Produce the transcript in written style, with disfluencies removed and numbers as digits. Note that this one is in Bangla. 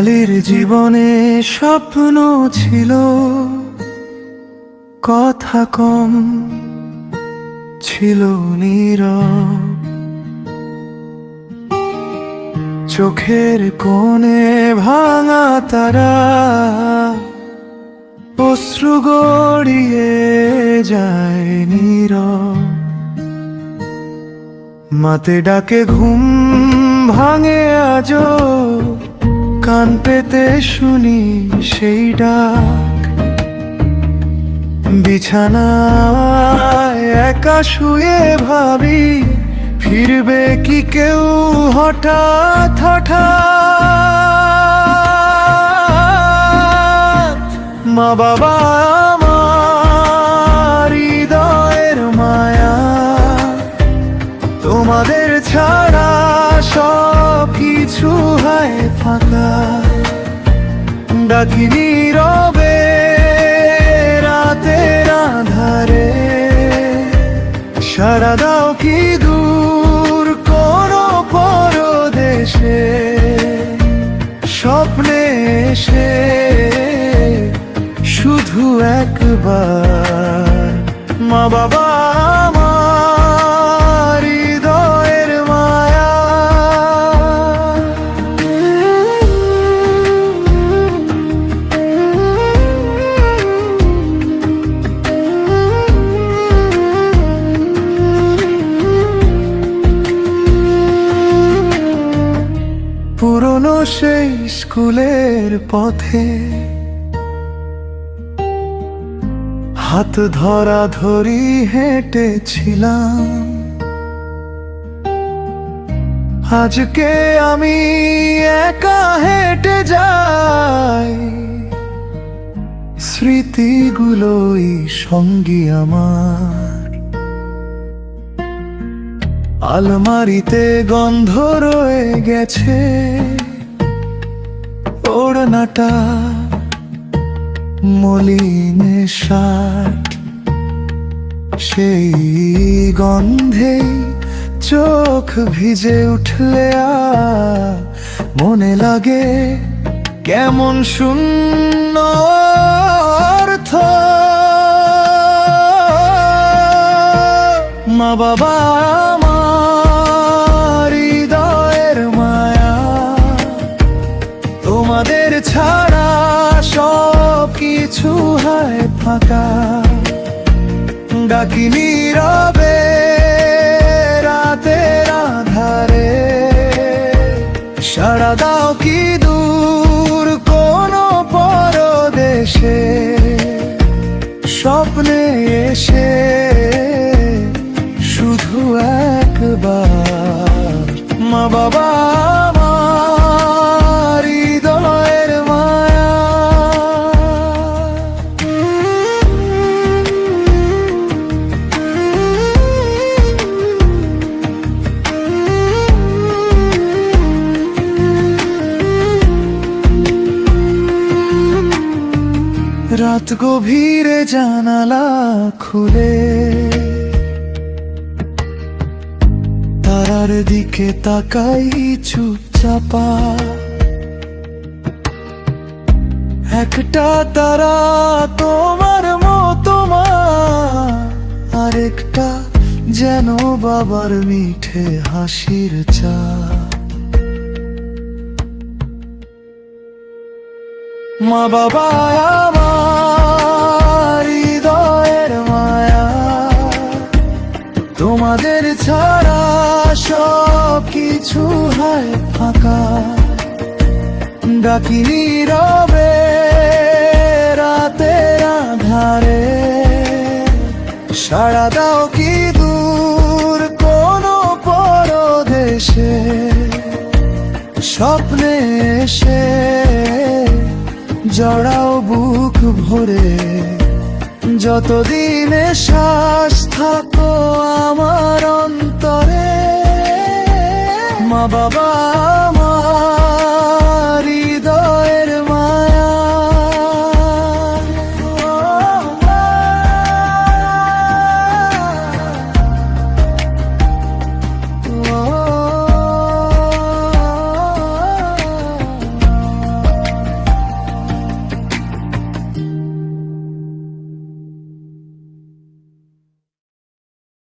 কালির জীবনে স্বপ্ন ছিল, কথা কম ছিল নীরব। চোখের কোণে ভাঙা তারা, অশ্রু গড়িয়ে যায় নীরব। মাতে ডাকে ঘুম ভাঙে আজো, কান পেতে শুনি সেই ডাক। বিছানায় একা শুয়ে ভাবি, ফিরবে কি কেউ হঠাৎ হঠাৎ। মা বাবা আমার হৃদয়ের মায়া, তোমাদের ছাড়া সব কিছু হয় ফাঁকা। ডাকি নীরবে রাতের আঁধারে, সাড়া দাও কি দূর কোনো পরদেশে। স্বপ্নে এসে শুধু একবার, মা বাবা আমার হৃদয়ের মায়া। পুরনো সেই স্কুলের পথে হাত ধরা ধরি হেঁটেছিলাম। আজকে আমি একা হেঁটে যাই, স্মৃতিগুলোই সঙ্গী আমার। আলমারিতে গন্ধ রয়ে গেছে, ওড়নাটা মলিন শার্ট। সেই গন্ধেই চোখ ভিজে উঠলে মনে লাগে কেমন শূন্য অর্থ। মা বাবা আমার হৃদয়ের মায়া, তোমাদের ছাড়া সব কিছু হয় ফাঁকা। ডাকি নীরবে রাতের আঁধারে, সাড়া দাও কি দূর কোনো পরদেশে। স্বপ্নে এসে শুধু একবার, মা বাবা আমার হৃদয়ের মায়া। রাত গভীরে জানালা খুলে, তারার দিকে তাকাই চুপচাপা। একটা তারা তোমার মতো মা, আরেকটা যেন বাবার মিঠে হাসির চা। মা বাবা আমার হৃদয়ের মায়া, তোমাদের ছাড়া সব কিছু হয় ফাঁকা। ডাকি নীরবে রাতের আঁধারে, সাড়া দাও কি দূর কোনো পরদেশে। স্বপ্নে এসে জড়াও বুক ভরে, যতদিনে শ্বাস থাকো আমার অন্তরে। মা বাবা